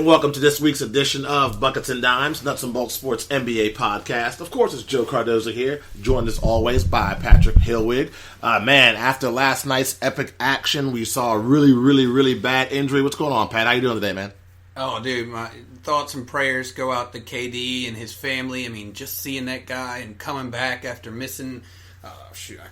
and welcome to this week's edition of Buckets and Dimes, Nuts and Bolts Sports NBA podcast. Of course, it's Joe Cardoza here, joined as always by Patrick Hillwig. After last night's epic action, we saw a really bad injury. What's going on, Pat? How you doing today, man? Oh, dude, my thoughts and prayers go out to KD and his family. I mean, just seeing that guy and coming back after missing, I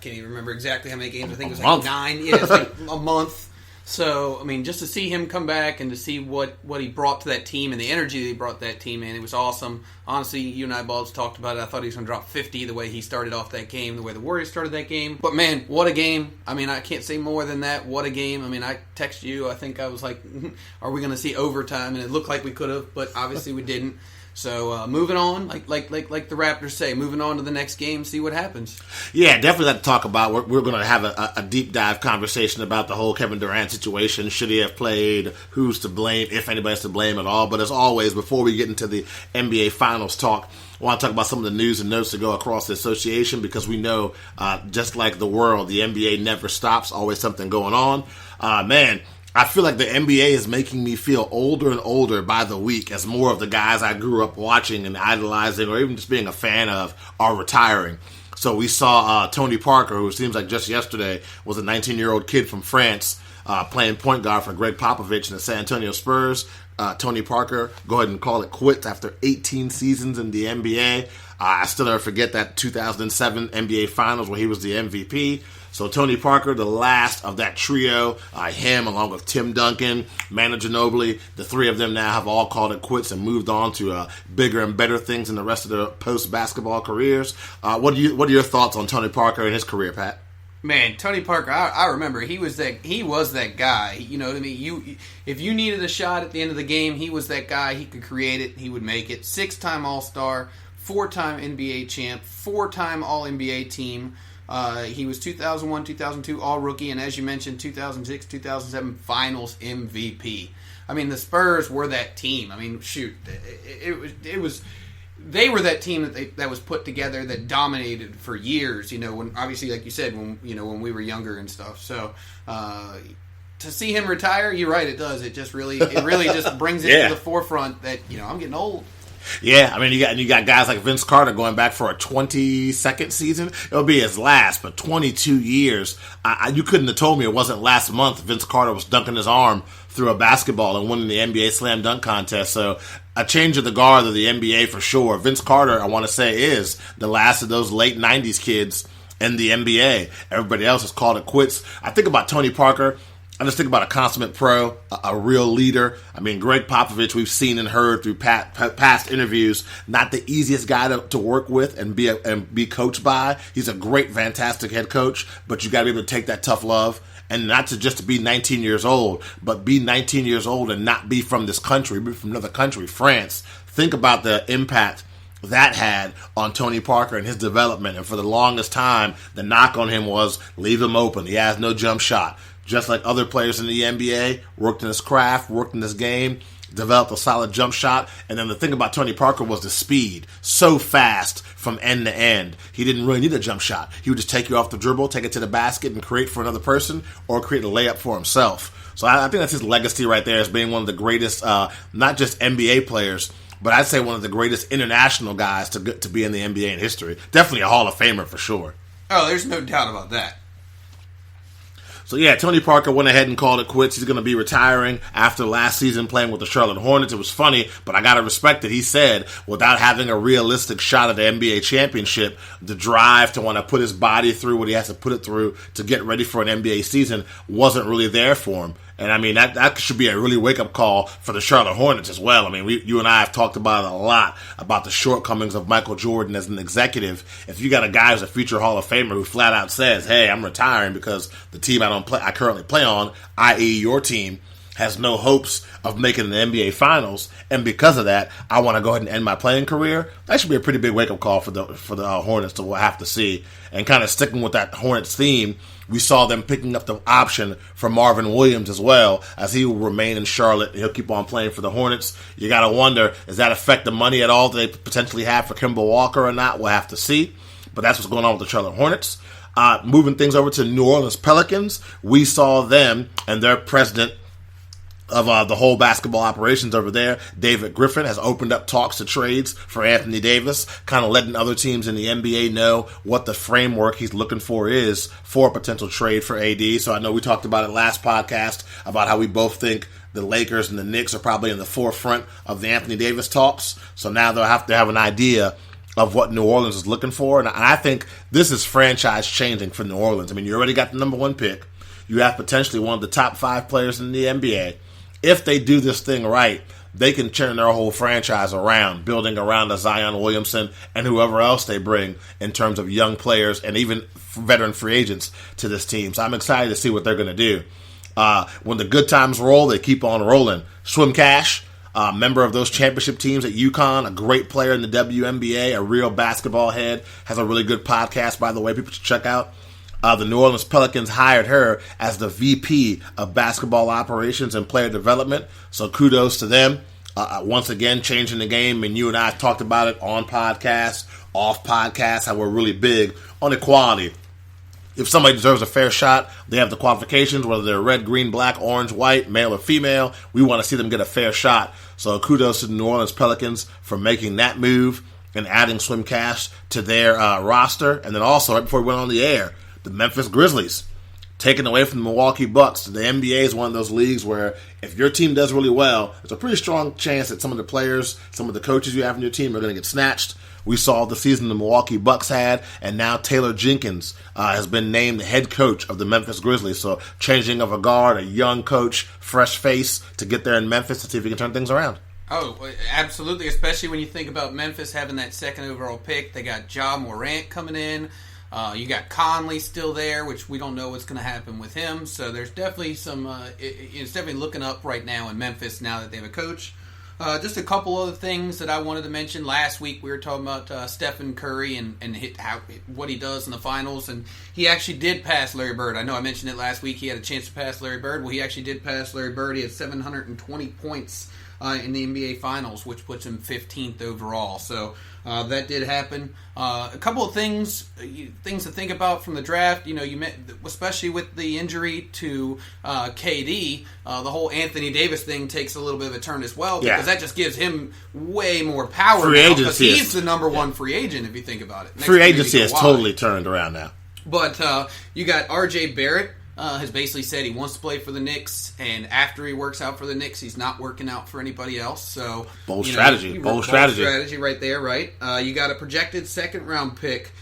can't even remember exactly how many games. I think it was like 9. Yeah, it's like a month. So, I mean, just to see him come back and to see what he brought to that team and the energy that he brought to that team, man, it was awesome. Honestly, you and I both talked about it. I thought he was going to drop 50 the way he started off that game, the way the Warriors started that game. But, man, what a game. I mean, I can't say more than that. What a game. I mean, I texted you. I think I was like, are we going to see overtime? And it looked like we could have, but obviously we didn't. So moving on, like the Raptors say, moving on to the next game, see what happens. Yeah, definitely have to talk about. We're going to have a deep dive conversation about the whole Kevin Durrant situation. Should he have played? Who's to blame? If anybody's to blame at all. But as always, before we get into the NBA Finals talk, I want to talk about some of the news and notes that go across the association because we know, just like the world, the NBA never stops. Always something going on. I feel like the NBA is making me feel older and older by the week as more of the guys I grew up watching and idolizing or even just being a fan of are retiring. So we saw Tony Parker, who seems like just yesterday was a 19-year-old kid from France playing point guard for Greg Popovich in the San Antonio Spurs. Tony Parker, go ahead and call it quits after 18 seasons in the NBA. I still never forget that 2007 NBA Finals where he was the MVP. So Tony Parker, the last of that trio, him along with Tim Duncan, Manu Ginobili, the three of them now have all called it quits and moved on to bigger and better things in the rest of their post-basketball careers. What are your thoughts on Tony Parker and his career, Pat? Man, Tony Parker, I remember he was that guy. You know what I mean? If you needed a shot at the end of the game, he was that guy. He could create it. He would make it. 6-time All-Star, 4-time NBA champ, 4-time All-NBA team. He was 2001, 2002 All-Rookie, and as you mentioned, 2006, 2007 Finals MVP. I mean, the Spurs were that team. I mean, shoot, it was. They were that team that was put together that dominated for years. You know, when obviously, like you said, when we were younger and stuff. So to see him retire, you're right. It does. It really just brings it to the forefront that I'm getting old. Yeah, I mean, you got guys like Vince Carter going back for a 22nd season. It'll be his last, but 22 years. You couldn't have told me it wasn't last month Vince Carter was dunking his arm through a basketball and winning the NBA Slam Dunk Contest. So a change of the guard of the NBA for sure. Vince Carter, I want to say, is the last of those late 90s kids in the NBA. Everybody else has called it quits. I think about Tony Parker. I just think about a consummate pro, a real leader. I mean, Greg Popovich, we've seen and heard through past interviews, not the easiest guy to work with and be coached by. He's a great, fantastic head coach, but you got to be able to take that tough love and not to just be 19 years old, but be 19 years old and not be from this country, be from another country, France. Think about the impact that had on Tony Parker and his development. And for the longest time, the knock on him was leave him open. He has no jump shot. Just like other players in the NBA, worked in his craft, worked in this game, developed a solid jump shot. And then the thing about Tony Parker was the speed. So fast from end to end. He didn't really need a jump shot. He would just take you off the dribble, take it to the basket, and create for another person or create a layup for himself. So I think that's his legacy right there as being one of the greatest, not just NBA players, but I'd say one of the greatest international guys to be in the NBA in history. Definitely a Hall of Famer for sure. Oh, there's no doubt about that. So yeah, Tony Parker went ahead and called it quits. He's going to be retiring after last season playing with the Charlotte Hornets. It was funny, but I got to respect it. He said, without having a realistic shot at the NBA championship, the drive to want to put his body through what he has to put it through to get ready for an NBA season wasn't really there for him. And I mean, that should be a really wake-up call for the Charlotte Hornets as well. I mean, you and I have talked about it a lot, about the shortcomings of Michael Jordan as an executive. If you got a guy who's a future Hall of Famer who flat out says, hey, I'm retiring because the team I currently play on, i.e. your team, has no hopes of making the NBA Finals, and because of that, I want to go ahead and end my playing career. That should be a pretty big wake-up call for the Hornets to have to see. And kind of sticking with that Hornets theme, we saw them picking up the option for Marvin Williams as well, as he will remain in Charlotte. He'll keep on playing for the Hornets. You got to wonder, does that affect the money at all that they potentially have for Kemba Walker or not? We'll have to see. But that's what's going on with the Charlotte Hornets. Moving things over to New Orleans Pelicans, we saw them and their president, of the whole basketball operations over there. David Griffin has opened up talks to trades for Anthony Davis, kind of letting other teams in the NBA know what the framework he's looking for is for a potential trade for AD. So I know we talked about it last podcast about how we both think the Lakers and the Knicks are probably in the forefront of the Anthony Davis talks. So now they'll have to have an idea of what New Orleans is looking for. And I think this is franchise changing for New Orleans. I mean, you already got the number one pick. You have potentially one of the top 5 players in the NBA. If they do this thing right, they can turn their whole franchise around, building around a Zion Williamson and whoever else they bring in terms of young players and even veteran free agents to this team. So I'm excited to see what they're going to do. When the good times roll, they keep on rolling. Swim Cash, member of those championship teams at UConn, a great player in the WNBA, a real basketball head, has a really good podcast, by the way, people should check out. The New Orleans Pelicans hired her as the VP of basketball operations and player development. So kudos to them. Once again, changing the game. And you and I talked about it on podcasts, off podcasts, how we're really big on equality. If somebody deserves a fair shot, they have the qualifications, whether they're red, green, black, orange, white, male or female. We want to see them get a fair shot. So kudos to the New Orleans Pelicans for making that move and adding Swim Cash to their roster. And then also, right before we went on the air, the Memphis Grizzlies, taken away from the Milwaukee Bucks. The NBA is one of those leagues where if your team does really well, there's a pretty strong chance that some of the players, some of the coaches you have in your team are going to get snatched. We saw the season the Milwaukee Bucks had, and now Taylor Jenkins has been named the head coach of the Memphis Grizzlies. So changing of a guard, a young coach, fresh face to get there in Memphis to see if he can turn things around. Oh, absolutely, especially when you think about Memphis having that second overall pick. They got Ja Morant coming in. You got Conley still there, which we don't know what's going to happen with him. So there's definitely some. It's definitely looking up right now in Memphis now that they have a coach. Just a couple other things that I wanted to mention. Last week we were talking about Stephen Curry and what he does in the finals, and he actually did pass Larry Bird. I know I mentioned it last week. He had a chance to pass Larry Bird. Well, he actually did pass Larry Bird. He had 720 points in the NBA Finals, which puts him 15th overall. So that did happen. A couple of things to think about from the draft. You met, especially with the injury to KD, the whole Anthony Davis thing takes a little bit of a turn as well, because that just gives him way more power free now, because he's the number one free agent if you think about it. Free agency has totally turned around now. But you got R.J. Barrett. Has basically said he wants to play for the Knicks, and after he works out for the Knicks, he's not working out for anybody else. So bold strategy right there, right? You got a projected second-round pick,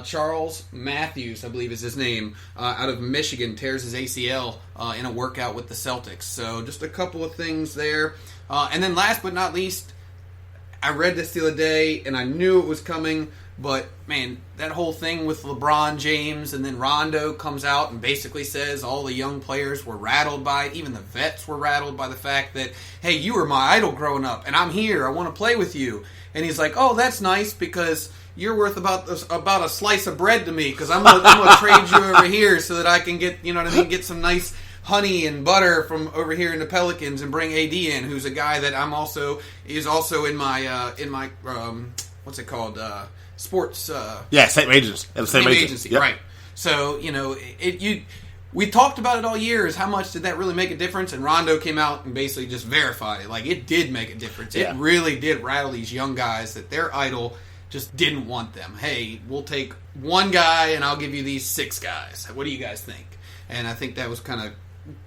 Charles Matthews, I believe is his name, out of Michigan, tears his ACL in a workout with the Celtics. So just a couple of things there. And then last but not least, I read this the other day, and I knew it was coming. But, man, that whole thing with LeBron James, and then Rondo comes out and basically says all the young players were rattled by it. Even the vets were rattled by the fact that, hey, you were my idol growing up, and I'm here. I want to play with you. And he's like, oh, that's nice because you're worth about a slice of bread to me because I'm gonna trade you over here so that I can get, get some nice honey and butter from over here in the Pelicans and bring AD in, who's a guy that is also in my what's it called? Sports. Same agency. Same agency, yep. Right. So, we talked about it all year, is how much did that really make a difference? And Rondo came out and basically just verified it. Like, it did make a difference. It really did rattle these young guys that their idol just didn't want them. Hey, we'll take one guy and I'll give you these 6 guys. What do you guys think? And I think that was kind of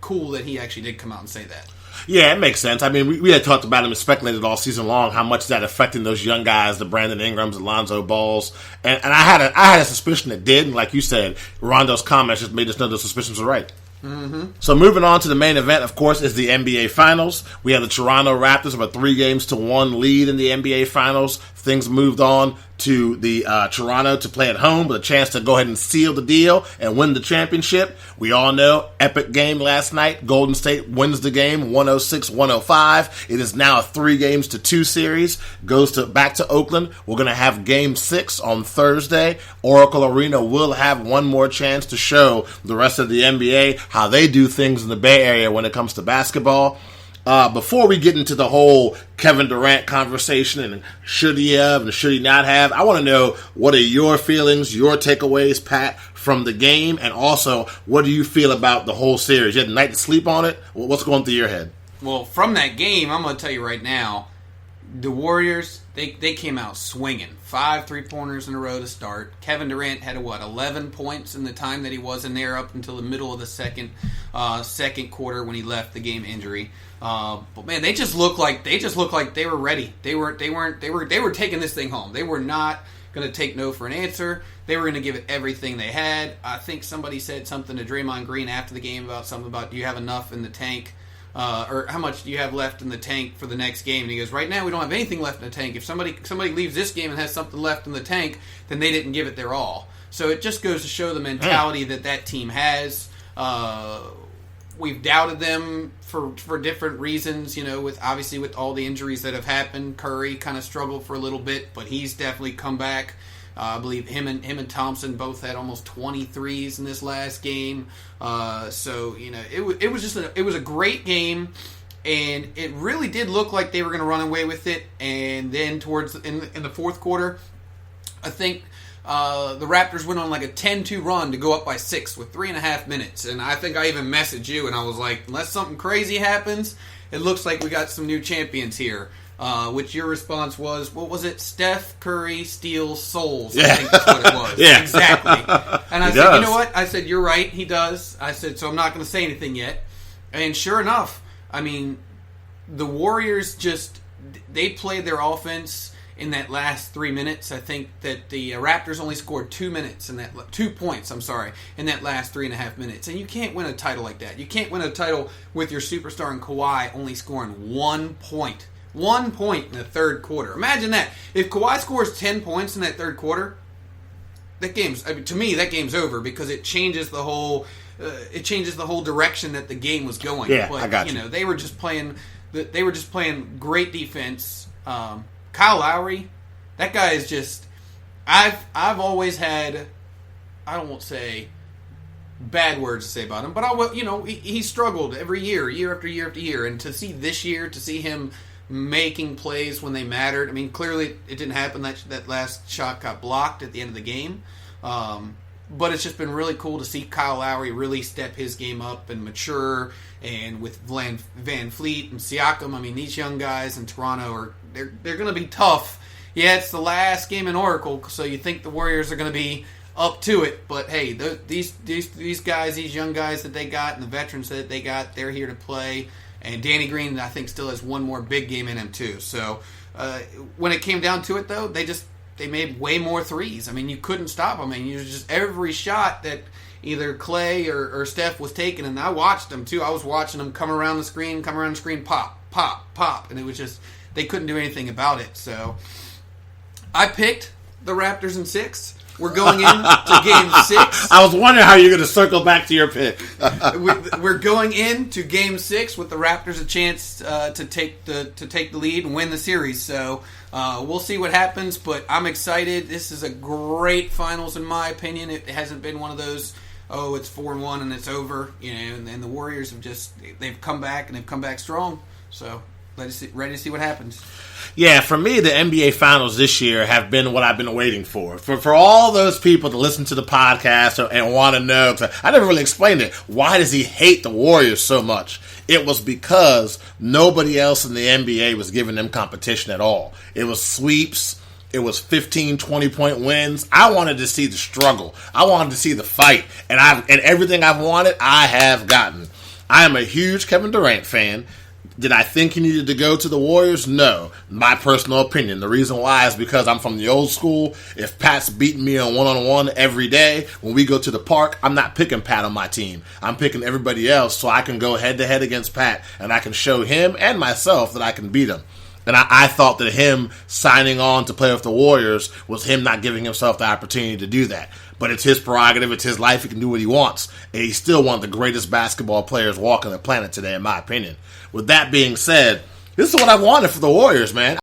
cool that he actually did come out and say that. Yeah, it makes sense. I mean, we had talked about him and speculated all season long how much that affecting those young guys, the Brandon Ingrams, Alonzo Balls, and I had a suspicion it did. And like you said, Rondo's comments just made us know those suspicions were right. Mm-hmm. So moving on to the main event, of course, is the NBA Finals. We have the Toronto Raptors with a 3-1 lead in the NBA Finals. Things moved on to the Toronto to play at home with a chance to go ahead and seal the deal and win the championship. We all know, epic game last night. Golden State wins the game 106-105. It is now a 3-2 series. Goes back to Oakland. We're going to have Game 6 on Thursday. Oracle Arena will have one more chance to show the rest of the NBA how they do things in the Bay Area when it comes to basketball. Before we get into the whole Kevin Durrant conversation and should he have and should he not have, I want to know, what are your feelings, your takeaways, Pat, from the game, and also what do you feel about the whole series? You had a night to sleep on it? What's going through your head? Well, from that game, I'm going to tell you right now, the Warriors, they came out swinging. 5 3-pointers in a row to start. Kevin Durrant had 11 points in the time that he was in there up until the middle of the second quarter when he left the game injury. But man, they just looked like they were ready. They were taking this thing home. They were not going to take no for an answer. They were going to give it everything they had. I think somebody said something to Draymond Green after the game about do you have enough in the tank? Or how much do you have left in the tank for the next game? And he goes, right now we don't have anything left in the tank. If somebody leaves this game and has something left in the tank, then they didn't give it their all. So it just goes to show the mentality that team has. We've doubted them for different reasons, with all the injuries that have happened. Curry kind of struggled for a little bit, but he's definitely come back. I believe him and Thompson both had almost 23s in this last game. So it was a great game, and it really did look like they were going to run away with it. And then in the fourth quarter, I think the Raptors went on like a 10-2 run to go up by 6 with 3.5 minutes. And I think I even messaged you, and I was like, unless something crazy happens, it looks like we got some new champions here. Which your response was, what was it? Steph Curry steals souls. Yeah. I think that's what it was. Yeah. Exactly. And I He said, does. you know what? I said, you're right. He does. I said, so I'm not going to say anything yet. And sure enough, I mean, the Warriors they played their offense in that last 3 minutes. I think that the Raptors only scored 2 points in that last 3.5 minutes. And you can't win a title like that. You can't win a title with your superstar in Kawhi only scoring 1 point. 1 point in the third quarter. Imagine that. If Kawhi scores 10 points in that third quarter, to me, that game's over because it changes the whole direction that the game was going. Yeah, but, I got you. They were just playing great defense. Kyle Lowry, that guy is just. I've always had, I won't say bad words to say about him, but he struggled every year after year after year, and to see this year, to see him making plays when they mattered. I mean, clearly it didn't happen. That last shot got blocked at the end of the game. But it's just been really cool to see Kyle Lowry really step his game up and mature. And with Van Fleet and Siakam, I mean, these young guys in Toronto they're going to be tough. Yeah, it's the last game in Oracle, so you think the Warriors are going to be up to it. But hey, these guys, these young guys that they got, and the veterans that they got, they're here to play. And Danny Green, I think, still has one more big game in him, too. So when it came down to it, though, they made way more threes. I mean, you couldn't stop them. I mean, just every shot that either Clay or Steph was taking, and I watched them, too. I was watching them come around the screen, pop, pop, pop. And it was just, they couldn't do anything about it. So I picked the Raptors in 6. We're going into Game 6. I was wondering how you're going to circle back to your pick. We're going into Game 6 with the Raptors a chance to take the lead and win the series. So we'll see what happens, but I'm excited. This is a great finals, in my opinion. It hasn't been one of those, it's 4-1 and it's over. And the Warriors they've come back, and they've come back strong. So ready to see what happens. Yeah, for me, the NBA Finals this year have been what I've been waiting for. For all those people to listen to the podcast and want to know, 'cause I never really explained it, why does he hate the Warriors so much? It was because nobody else in the NBA was giving them competition at all. It was sweeps. It was 15, 20-point wins. I wanted to see the struggle. I wanted to see the fight. And everything I've wanted, I have gotten. I am a huge Kevin Durant fan. Did I think he needed to go to the Warriors? No. My personal opinion. The reason why is because I'm from the old school. If Pat's beating me on one-on-one every day, when we go to the park, I'm not picking Pat on my team. I'm picking everybody else so I can go head-to-head against Pat, and I can show him and myself that I can beat him. And I thought that him signing on to play with the Warriors was him not giving himself the opportunity to do that. But it's his prerogative. It's his life. He can do what he wants. And he's still one of the greatest basketball players walking the planet today, in my opinion. With that being said, this is what I wanted for the Warriors, man.